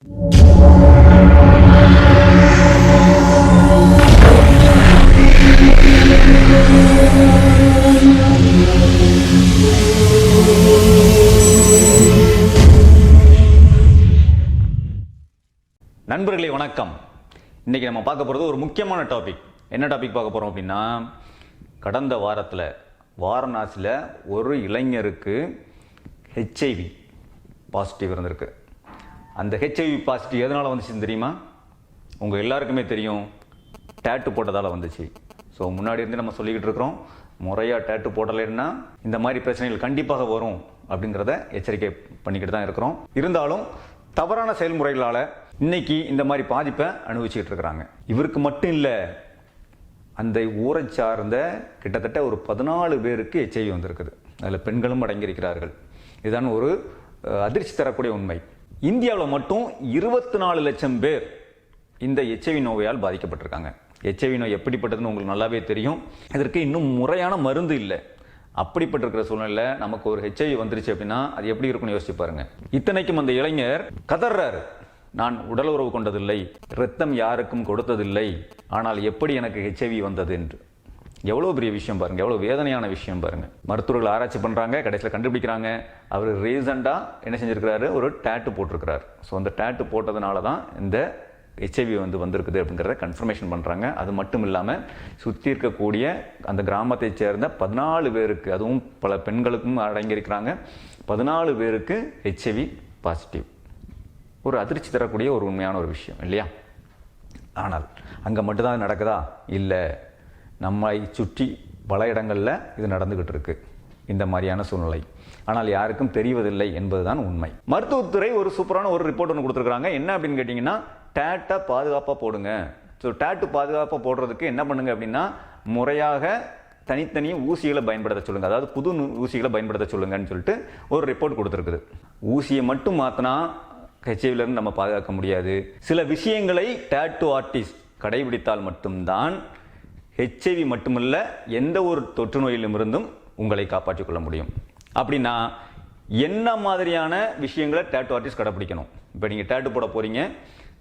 நண்பர்களே வணக்கம். இன்றைக்கி நம்ம பார்க்க போகிறது ஒரு முக்கியமான டாபிக். என்ன டாபிக் பார்க்க போகிறோம் அப்படின்னா, கடந்த வாரத்தில் வாரணாசியில் ஒரு இளைஞருக்கு ஹெச்ஐவி பாசிட்டிவ் இருந்திருக்கு. அந்த ஹெச்ஐவி பாசிட்டிவ் எதனால் வந்துச்சுன்னு தெரியுமா? உங்கள் எல்லாருக்குமே தெரியும், டேட்டு போட்டதால் வந்துச்சு. ஸோ முன்னாடி இருந்து நம்ம சொல்லிக்கிட்டு இருக்கிறோம், முறையாக டேட்டு போடலைன்னா இந்த மாதிரி பிரச்சனைகள் கண்டிப்பாக வரும் அப்படிங்கிறத எச்சரிக்கை பண்ணிக்கிட்டு தான் இருக்கிறோம். இருந்தாலும் தவறான செயல்முறைகளால் இன்னைக்கு இந்த மாதிரி பாதிப்பை அனுபவிச்சுக்கிட்டு இருக்கிறாங்க. இவருக்கு மட்டும் இல்லை, அந்த ஊரை சார்ந்த கிட்டத்தட்ட ஒரு 14 பேருக்கு ஹெச்ஐவி வந்திருக்குது. அதில் பெண்களும் அடங்கியிருக்கிறார்கள். இதுதான் ஒரு அதிர்ச்சி தரக்கூடிய உண்மை. இந்தியாவில் மட்டும் 24 லட்சம் பேர் இந்த ஹெச்ஐவி நோயால் பாதிக்கப்பட்டிருக்காங்க. ஹெச்ஐவி நோய் எப்படிப்பட்டதுன்னு உங்களுக்கு நல்லாவே தெரியும். இதற்கு இன்னும் முறையான மருந்து இல்லை. அப்படிப்பட்டிருக்கிற சூழ்நிலையில் நமக்கு ஒரு ஹெச்ஐவி வந்துருச்சு அப்படின்னா அது எப்படி இருக்குன்னு யோசிச்சு பாருங்க. இத்தனைக்கும் அந்த இளைஞர் கதறாரு, நான் உடல் உறவு கொண்டதில்லை, இரத்தம் யாருக்கும் கொடுத்ததில்லை, ஆனால் எப்படி எனக்கு ஹெச்ஐவி வந்தது என்று. எவ்வளோ பெரிய விஷயம் பாருங்க, எவ்வளோ வேதனையான விஷயம் பாருங்க. மருத்துவர்கள் ஆராய்ச்சி பண்ணுறாங்க, கடைசியில் கண்டுபிடிக்கிறாங்க. அவர் ரீசெண்டாக என்ன செஞ்சிருக்கிறாரு, ஒரு டேட்டு போட்டிருக்கிறார். ஸோ அந்த டேட்டு போட்டதுனால தான் இந்த ஹெச்ஐவி வந்திருக்குது அப்படிங்கிறத கன்ஃபர்மேஷன் பண்ணுறாங்க. அது மட்டும் இல்லாமல் சுற்றி இருக்கக்கூடிய அந்த கிராமத்தை சேர்ந்த 14 பேருக்கு, அதுவும் பல பெண்களுக்கும் அடங்கியிருக்கிறாங்க, 14 பேருக்கு ஹெச்ஐவி பாசிட்டிவ். ஒரு அதிர்ச்சி தரக்கூடிய ஒரு உண்மையான ஒரு விஷயம் இல்லையா? ஆனால் அங்கே மட்டும்தான் நடக்குதா? இல்லை, நம்மை சுற்றி பல இடங்களில் இது நடந்துக்கிட்டு இருக்கு இந்த மாதிரியான சூழ்நிலை. ஆனால் யாருக்கும் தெரிவதில்லை என்பதுதான் உண்மை. மருத்துவத்துறை ஒரு சூப்பரான ஒரு ரிப்போர்ட் ஒன்று கொடுத்துருக்காங்க. என்ன அப்படின்னு கேட்டிங்கன்னா, டேட்டை பாதுகாப்பாக போடுங்க. ஸோ டேட்டு பாதுகாப்பாக போடுறதுக்கு என்ன பண்ணுங்க அப்படின்னா, முறையாக தனித்தனி ஊசிகளை பயன்படுத்த சொல்லுங்கள், அதாவது புது ஊசிகளை பயன்படுத்த சொல்லுங்கன்னு சொல்லிட்டு ஒரு ரிப்போர்ட் கொடுத்துருக்குது. ஊசியை மட்டும் மாற்றினா ஹெச்ஐவிலேருந்து நம்ம பாதுகாக்க முடியாது. சில விஷயங்களை டேட்டு ஆர்டிஸ்ட் கடைபிடித்தால் மட்டும்தான் ஹெச்ஐவி மட்டுமல்ல எந்த ஒரு தொற்று நோயிலுமிருந்தும் உங்களை காப்பாற்றிக் கொள்ள முடியும். அப்படின்னா என்ன மாதிரியான விஷயங்களை டேட்டு ஆர்டிஸ்ட் கடைப்பிடிக்கணும்? இப்போ நீங்கள் டேட்டு போட போகிறீங்க.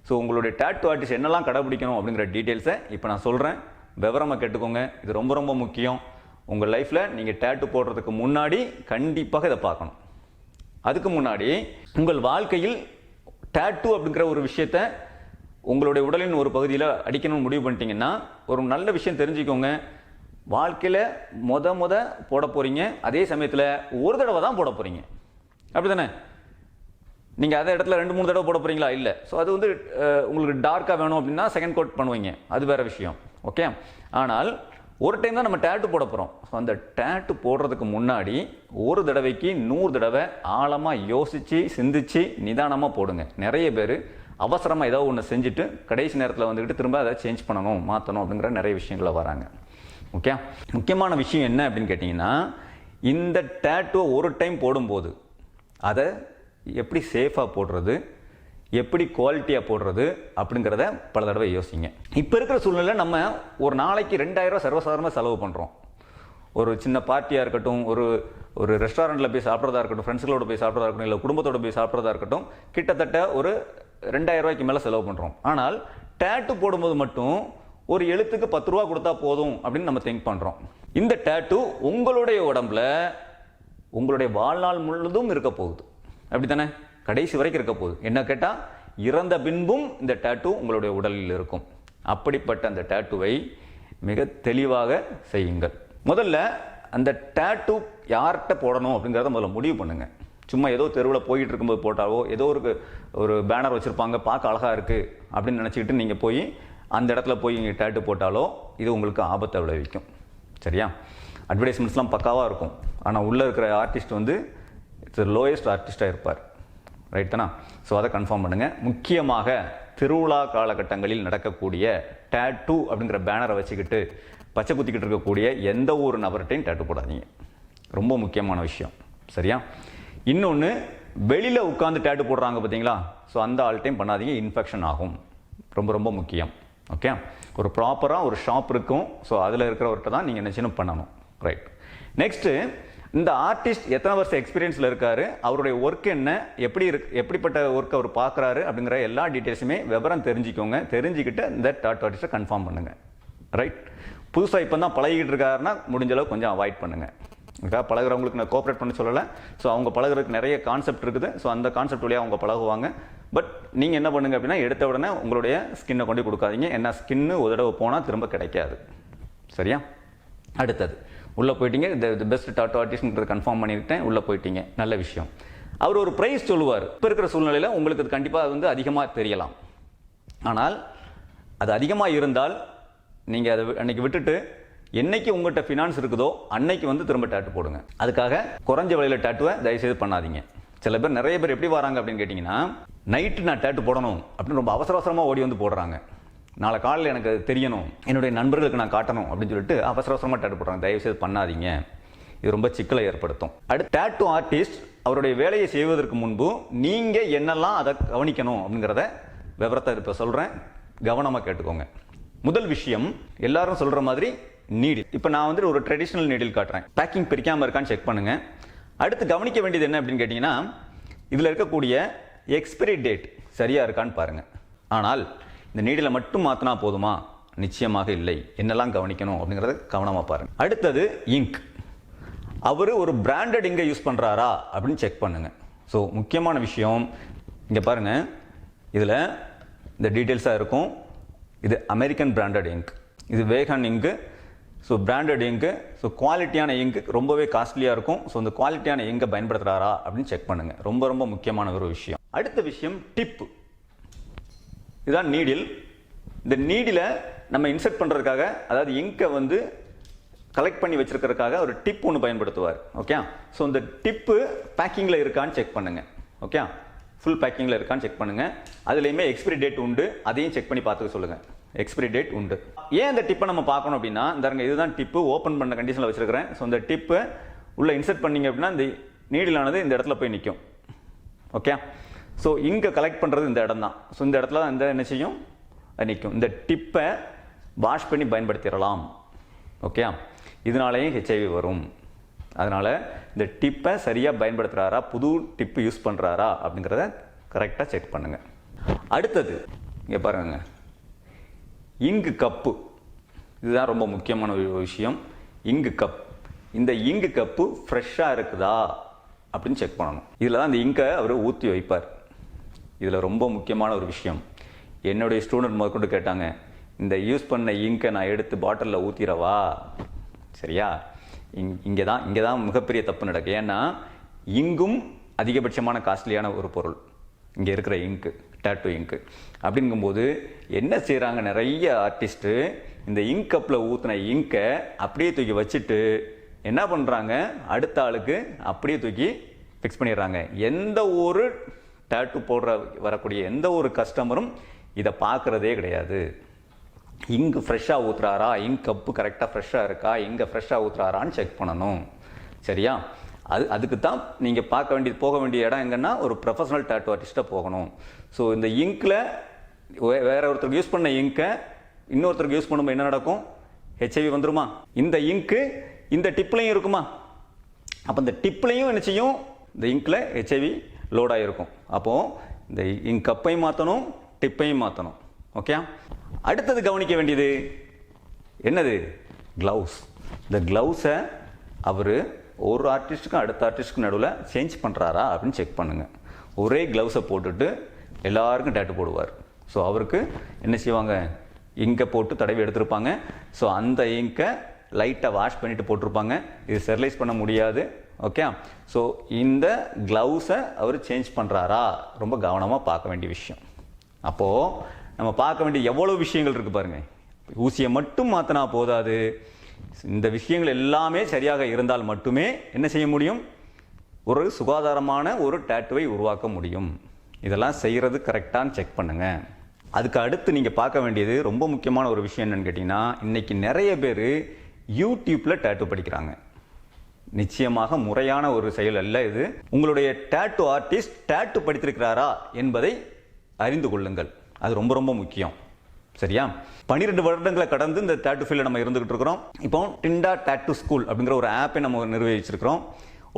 ஸோ உங்களுடைய டேட்டு ஆர்டிஸ்ட் என்னெல்லாம் கடைப்பிடிக்கணும் அப்படிங்கிற டீட்டெயில்ஸை இப்போ நான் சொல்கிறேன். விவரமாக கேட்டுக்கோங்க. இது ரொம்ப ரொம்ப முக்கியம். உங்கள் லைஃப்பில் நீங்கள் டேட்டு போடுறதுக்கு முன்னாடி கண்டிப்பாக இதை பார்க்கணும். அதுக்கு முன்னாடி உங்கள் வாழ்க்கையில் டேட்டு அப்படிங்கிற ஒரு விஷயத்தை உங்களுடைய உடலின் ஒரு பகுதியில் அடிக்கணும்னு முடிவு பண்ணிட்டீங்கன்னா, ஒரு நல்ல விஷயம் தெரிஞ்சுக்கோங்க. வாழ்க்கையில் முத போட போகிறீங்க, அதே சமயத்தில் ஒரு தடவை தான் போட போகிறீங்க. அப்படி தானே? நீங்கள் அதே இடத்துல 2-3 தடவை போட போகிறீங்களா? இல்லை. ஸோ அது உங்களுக்கு டார்க்காக வேணும் அப்படின்னா செகண்ட் கோட் பண்ணுவீங்க, அது வேறு விஷயம். ஓகே. ஆனால் ஒரு டைம் தான் நம்ம டேட்டு போட போகிறோம். ஸோ அந்த டேட்டு போடுறதுக்கு முன்னாடி ஒரு தடவைக்கு 100 தடவை ஆழமாக யோசித்து சிந்திச்சு நிதானமாக போடுங்க. நிறைய பேர் அவசரமாக ஏதோ ஒன்று செஞ்சுட்டு கடைசி நேரத்தில் திரும்ப அதை சேஞ்ச் பண்ணணும், மாற்றணும் அப்படிங்கிற நிறைய விஷயங்களை வராங்க. ஓகே. முக்கியமான விஷயம் என்ன அப்படின்னு கேட்டிங்கன்னா, இந்த டேட்டுவை ஒரு டைம் போடும்போது அதை எப்படி சேஃபாக போடுறது, எப்படி குவாலிட்டியாக போடுறது அப்படிங்கிறத பல தடவை யோசிங்க. இப்போ இருக்கிற சூழ்நிலையில் நம்ம ஒரு நாளைக்கு 2000 ரூபா சர்வசாதாரணமாக செலவு பண்ணுறோம். ஒரு சின்ன பார்ட்டியாக இருக்கட்டும், ஒரு ரெஸ்டாரண்ட்டில் போய் சாப்பிட்றதா இருக்கட்டும், ஃப்ரெண்ட்ஸுகளோட போய் சாப்பிட்றதா இருக்கட்டும், இல்லை குடும்பத்தோடு போய் சாப்பிட்றதா இருக்கட்டும், கிட்டத்தட்ட ஒரு 2000 ரூபாய்க்கு மேலே செலவு பண்ணுறோம். ஆனால் டேட்டு போடும்போது மட்டும் ஒரு எழுத்துக்கு 10 ரூபா கொடுத்தா போதும் அப்படின்னு நம்ம திங்க் பண்ணுறோம். இந்த டேட்டு உங்களுடைய உடம்புல உங்களுடைய வாழ்நாள் முழுதும் இருக்க போகுது. அப்படி தானே? கடைசி வரைக்கும் இருக்க போகுது. என்ன கேட்டால், இறந்த பின்பும் இந்த டேட்டு உங்களுடைய உடலில் இருக்கும். அப்படிப்பட்ட அந்த டேட்டுவை மிக தெளிவாக செய்யுங்கள். முதல்ல அந்த டேட்டு யார்கிட்ட போடணும் அப்படிங்கிறத முதல்ல முடிவு பண்ணுங்க. சும்மா ஏதோ தெருவில் போயிட்டு இருக்கும்போது போட்டாவோ, ஏதோ ஒரு பேனர் வச்சுருப்பாங்க, பார்க்க அழகாக இருக்குது அப்படின்னு நினச்சிக்கிட்டு நீங்கள் போய் அந்த இடத்துல போய் நீங்கள் டேட்டு போட்டாலோ இது உங்களுக்கு ஆபத்தை விளைவிக்கும். சரியா? அட்வர்டைஸ்மெண்ட்ஸ்லாம் பக்காவாக இருக்கும், ஆனால் உள்ளே இருக்கிற ஆர்டிஸ்ட் லோயஸ்ட் ஆர்டிஸ்டாக இருப்பார். ரைட் தானா? ஸோ அதை கன்ஃபார்ம் பண்ணுங்கள். முக்கியமாக திருவிழா காலகட்டங்களில் நடக்கக்கூடிய டேட்டு அப்படிங்கிற பேனரை வச்சுக்கிட்டு பச்சை குத்திக்கிட்டு இருக்கக்கூடிய எந்த ஒரு நபர்கிட்டையும் டேட்டு போடாதீங்க. ரொம்ப முக்கியமான விஷயம். சரியா? இன்னொன்று, வெளியில் உட்காந்து டேட்டு போடுறாங்க பார்த்தீங்களா? ஸோ அந்த ஆள்கிட்டையும் பண்ணாதீங்க, இன்ஃபெக்ஷன் ஆகும். ரொம்ப ரொம்ப முக்கியம். ஓகே. ஒரு ப்ராப்பராக ஒரு ஷாப் இருக்கும். ஸோ அதில் இருக்கிறவர்கிட்ட தான் நீங்கள் என்ன பண்ணணும். ரைட். நெக்ஸ்ட்டு, இந்த ஆர்டிஸ்ட் எத்தனை வருஷம் எக்ஸ்பீரியன்ஸில் இருக்காரு, அவருடைய ஒர்க் என்ன, எப்படிப்பட்ட ஒர்க் அவர் பார்க்குறாரு அப்படிங்கிற எல்லா டீட்டெயில்ஸுமே விவரம் தெரிஞ்சுக்கோங்க. தெரிஞ்சுக்கிட்டு இந்த டாட்டூ ஆர்டிஸ்ட்டை கன்ஃபார்ம் பண்ணுங்கள். ரைட். புதுசாக இப்போ தான் பழகிட்டு இருக்காருன்னா முடிஞ்ச அளவு கொஞ்சம் அவாய்ட் பண்ணுங்கள். ஓகே, பழகிறவங்களுக்கு நான் கோஆப்ரேட் பண்ண சொல்லலை. ஸோ அவங்க பழகிறதுக்கு நிறைய கான்செப்ட் இருக்குது. ஸோ அந்த கான்செப்ட் வழியாக அவங்க பழகுவாங்க. பட் நீங்கள் என்ன பண்ணுங்க அப்படின்னா, எடுத்த உடனே உங்களுடைய ஸ்கின்னை கொண்டு கொடுக்காதீங்க. ஏன்னா ஸ்கின்னு ஒரு தடவை போனால் திரும்ப கிடைக்காது. சரியா? அடுத்தது உள்ளே போயிட்டீங்க. இந்த பெஸ்ட் டாட்டூ ஆர்டிஸ்ட்ன்றது கன்ஃபார்ம் பண்ணிக்கிட்டேன். உள்ளே போயிட்டீங்க, நல்ல விஷயம். அவர் ஒரு ப்ரைஸ் சொல்லுவார். இப்போ இருக்கிற சூழ்நிலையில் உங்களுக்கு அது கண்டிப்பாக வந்து அதிகமாக தெரியலாம். ஆனால் அது அதிகமாக இருந்தால் நீங்கள் அதை அன்னைக்கு விட்டுட்டு என்னைக்கு உங்கள்கிட்ட ஃபினான்ஸ் இருக்குதோ அன்னைக்கு வந்து திரும்ப டேட்டு போடுங்க. அதுக்காக குறைஞ்ச விலையில் டேட்டுவை தயவுசெய்து பண்ணாதீங்க. சில பேர், நிறைய பேர் எப்படி வராங்க அப்படின்னு கேட்டிங்கன்னா, நைட்டு நான் டேட்டு போடணும் அப்படின்னு ரொம்ப அவசர அவசரமாக ஓடி வந்து போடுறாங்க. நாளை காலையில் எனக்கு தெரியணும், என்னுடைய நண்பர்களுக்கு நான் காட்டணும் அப்படின்னு சொல்லிட்டு அவசர அவசரமாக டேட்டு போடுறாங்க. தயவுசெய்து பண்ணாதீங்க. இது ரொம்ப சிக்கலை ஏற்படுத்தும். அடுத்து டேட்டு ஆர்டிஸ்ட் அவருடைய வேலையை செய்வதற்கு முன்பு நீங்கள் என்னெல்லாம் அதை கவனிக்கணும் அப்படிங்கிறத விவரத்தை இப்போ சொல்கிறேன், கவனமாக கேட்டுக்கோங்க. முதல் விஷயம், எல்லாரும் சொல்கிற மாதிரி நீடில். இப்போ நான் வந்து ஒரு ட்ரெடிஷ்னல் நீடில் காட்டுறேன். பேக்கிங் பிரிக்காமல் இருக்கான்னு செக் பண்ணுங்கள். அடுத்து கவனிக்க வேண்டியது என்ன அப்படின்னு கேட்டிங்கன்னா, இதில் இருக்கக்கூடிய எக்ஸ்பிரி டேட் சரியாக இருக்கான்னு பாருங்கள். ஆனால் இந்த நீடிலை மட்டும் மாற்றினா போதுமா? நிச்சயமாக இல்லை. என்னெல்லாம் கவனிக்கணும் அப்படிங்கிறத கவனமாக பாருங்கள். அடுத்தது இங்க். அவர் ஒரு பிராண்டட் இங்கை யூஸ் பண்ணுறாரா அப்படின்னு செக் பண்ணுங்கள். ஸோ முக்கியமான விஷயம் இங்கே பாருங்கள், இதில் இந்த டீட்டெயில்ஸாக இருக்கும். இது அமெரிக்கன் பிராண்டட் இங்க், இது வேகன் இங்கு. ஸோ பிராண்டட் இங்கு. ஸோ குவாலிட்டியான இங்கு ரொம்பவே காஸ்ட்லியாக இருக்கும். ஸோ இந்த குவாலிட்டியான இங்கை பயன்படுத்துகிறாரா அப்படின்னு செக் பண்ணுங்கள். ரொம்ப ரொம்ப முக்கியமான ஒரு விஷயம். அடுத்த விஷயம் டிப்பு. இதுதான் நீடில். இந்த நீடில நம்ம இன்சர்ட் பண்ணுறதுக்காக, அதாவது இங்கை வந்து கலெக்ட் பண்ணி வச்சிருக்கிறதுக்காக ஒரு டிப் ஒன்று பயன்படுத்துவார். ஓகே. ஸோ இந்த டிப்பு பேக்கிங்கில் இருக்கான்னு செக் பண்ணுங்கள். ஓகே, ஃபுல் பேக்கிங்கில் இருக்கான்னு செக் பண்ணுங்கள். அதுலேயுமே எக்ஸ்பிரி டேட் உண்டு, அதையும் செக் பண்ணி பார்த்துக்க சொல்லுங்கள். எக்ஸ்பிரி டேட் உண்டு. ஏன் இந்த டிப்பை நம்ம பார்க்கணும் அப்படின்னா, இந்த இதுதான் டிப்பு, ஓப்பன் பண்ண கண்டிஷனில் வச்சிருக்கிறேன். ஸோ இந்த டிப்பு உள்ள இன்சர்ட் பண்ணீங்க அப்படின்னா இந்த நீடிலானது இந்த இடத்துல போய் நிற்கும். ஓகே. ஸோ இங்கே கலெக்ட் பண்ணுறது இந்த இடம் தான். ஸோ இந்த இடத்துல இந்த என்ன செய்யும், நிற்கும். இந்த டிப்பை வாஷ் பண்ணி பயன்படுத்திடலாம். ஓகே. இதனாலேயும் ஹெச்ஐவி வரும். அதனால் இந்த டிப்பை சரியாக பயன்படுத்துகிறாரா, புது டிப்பு யூஸ் பண்ணுறாரா அப்படிங்கிறத கரெக்டாக செக் பண்ணுங்கள். அடுத்தது இங்கே பாருங்க, இங்கு கப்பு. இதுதான் ரொம்ப முக்கியமான ஒரு விஷயம். இங்கு கப். இந்த இங்கு கப்பு ஃப்ரெஷ்ஷாக இருக்குதா அப்படின்னு செக் பண்ணணும். இதில் தான் இந்த இங்கை அவர் ஊற்றி வைப்பார். இதில் ரொம்ப முக்கியமான ஒரு விஷயம், என்னுடைய ஸ்டூடெண்ட் முதற்கொண்டு கேட்டாங்க, இந்த யூஸ் பண்ண இங்கை நான் எடுத்து பாட்டிலில் ஊற்றிடவா? சரியா? இங்கே தான் மிகப்பெரிய தப்பு நடக்கு. ஏன்னா இங்கும் அதிகபட்சமான காஸ்ட்லியான ஒரு பொருள் இங்கே இருக்கிற இங்கு, டேட்டூ இங்கு. அப்படிங்கும்போது என்ன செய்கிறாங்க, நிறைய ஆர்டிஸ்ட்டு இந்த இங்க் கப்பில் ஊற்றின இங்கை அப்படியே தூக்கி வச்சுட்டு என்ன பண்ணுறாங்க, அடுத்த ஆளுக்கு அப்படியே தூக்கி ஃபிக்ஸ் பண்ணிடுறாங்க. எந்த ஒரு டேட்டூ வரக்கூடிய எந்த ஒரு கஸ்டமரும் இதை பார்க்குறதே கிடையாது. இங்கு ஃப்ரெஷ்ஷாக ஊற்றுறாரா, இங்க் கப்பு கரெக்டாக ஃப்ரெஷ்ஷாக இருக்கா, இங்கே ஃப்ரெஷ்ஷாக ஊற்றுறாரான்னு செக் பண்ணணும். சரியா? அதுக்கு தான் நீங்கள் போக வேண்டிய இடம் எங்கன்னா ஒரு ப்ரொஃபஷனல் டேட்டூ ஆர்டிஸ்ட்டாக போகணும். ஸோ இந்த இங்கில் வேற ஒருத்தருக்கு யூஸ் பண்ண இங்கை இன்னொருத்தருக்கு யூஸ் பண்ணும்போது என்ன நடக்கும், ஹெச்ஐவி வந்துருமா? இந்த இங்கு இந்த டிப்லையும் இருக்குமா? அப்போ இந்த டிப்லையும் என்ன செய்யும், இந்த இங்கில் ஹெச்ஐவி லோடாக இருக்கும். அப்போது இந்த இங்க் கப்பையும் மாற்றணும், டிப்பையும் மாற்றணும். ஓகே. அடுத்தது கவனிக்க வேண்டியது என்னது, க்ளவுஸ். இந்த க்ளவுஸை அவர் ஒரு ஆர்டிஸ்ட்டுக்கும் அடுத்த ஆர்டிஸ்ட்டுக்கும் நடுவில் சேஞ்ச் பண்ணுறாரா அப்படின்னு செக் பண்ணுங்கள். ஒரே க்ளவுஸை போட்டுட்டு எல்லாருக்கும் டேட்டு போடுவார். ஸோ அவருக்கு என்ன செய்வாங்க, இங்கை போட்டு தடவி எடுத்திருப்பாங்க. ஸோ அந்த இங்கை லைட்டாக வாஷ் பண்ணிவிட்டு போட்டிருப்பாங்க. இது ஸ்டெரிலைஸ் பண்ண முடியாது. ஓகே. ஸோ இந்த க்ளவுஸை அவர் சேஞ்ச் பண்ணுறாரா, ரொம்ப கவனமாக பார்க்க வேண்டிய விஷயம். அப்போது நம்ம பார்க்க வேண்டிய எவ்வளோ விஷயங்கள் இருக்குது பாருங்கள். ஊசியை மட்டும் மாற்றினா போதாது, இந்த விஷயங்கள் எல்லாமே சரியாக இருந்தால் மட்டுமே என்ன செய்ய முடியும், ஒரு சுகாதாரமான ஒரு டேட்டுவை உருவாக்க முடியும். இதெல்லாம் செய்கிறது கரெக்டான்னு செக் பண்ணுங்கள். அதுக்கு அடுத்து நீங்கள் பார்க்க வேண்டியது ரொம்ப முக்கியமான ஒரு விஷயம் என்னன்னு கேட்டிங்கன்னா, இன்றைக்கி நிறைய பேர் யூடியூப்பில் டேட்டு படிக்கிறாங்க. நிச்சயமாக முறையான ஒரு செயல் அல்ல இது. உங்களுடைய டேட்டு ஆர்டிஸ்ட் டேட்டு படித்திருக்கிறாரா என்பதை அறிந்து கொள்ளுங்கள். அது ரொம்ப ரொம்ப முக்கியம். சரியா? 12 வருடங்களை கடந்து இந்த டேட்டு ஃபீல்டில் நம்ம இருந்துகிட்டு இருக்கிறோம். இப்போ டிண்டா டேட்டு ஸ்கூல் அப்படிங்கிற ஒரு ஆப்பை நம்ம நிர்வகிச்சிருக்கிறோம்.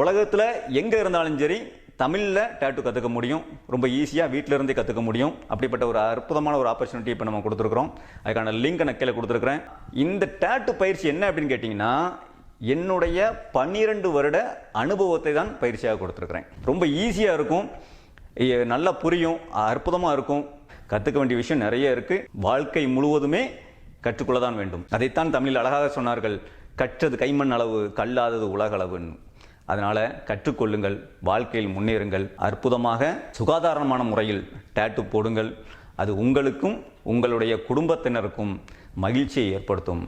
உலகத்தில் எங்கே இருந்தாலும் சரி தமிழில் டேட்டு கற்றுக்க முடியும். ரொம்ப ஈஸியாக வீட்டில் இருந்தே கற்றுக்க முடியும். அப்படிப்பட்ட ஒரு அற்புதமான ஒரு ஆப்பர்ச்சுனிட்டி இப்போ நம்ம கொடுத்துருக்குறோம். அதுக்கான லிங்க் நான் கீழே கொடுத்துருக்குறேன். இந்த டேட்டு பயிற்சி என்ன அப்படின்னு கேட்டிங்கன்னா, என்னுடைய 12 வருட அனுபவத்தை தான் பயிற்சியாக கொடுத்துருக்குறேன். ரொம்ப ஈஸியாக இருக்கும், நல்லா புரியும், அற்புதமாக இருக்கும். கற்றுக்க வேண்டிய விஷயம் நிறைய இருக்குது. வாழ்க்கை முழுவதுமே கற்றுக்கொள்ள தான் வேண்டும். அதைத்தான் தமிழில் அழகாக சொன்னார்கள், கற்றது கைமண் அளவு, கல்லாதது உலகளவுன்னு. அதனால் கற்றுக்கொள்ளுங்கள், வாழ்க்கையில் முன்னேறுங்கள். அற்புதமாக சுகாதாரமான முறையில் டேட்டு போடுங்கள். அது உங்களுக்கும் உங்களுடைய குடும்பத்தினருக்கும் மகிழ்ச்சியை ஏற்படுத்தும்.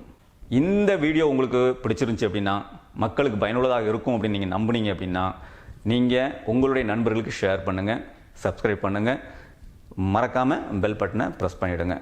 இந்த வீடியோ உங்களுக்கு பிடிச்சிருந்துச்சு அப்படின்னா, மக்களுக்கு பயனுள்ளதாக இருக்கும் அப்படின்னு நீங்கள் நம்புனீங்க அப்படின்னா, நீங்கள் உங்களுடைய நண்பர்களுக்கு ஷேர் பண்ணுங்கள், சப்ஸ்கிரைப் பண்ணுங்கள், மறக்காமல் பெல் பட்டனை ப்ரெஸ் பண்ணிவிடுங்க.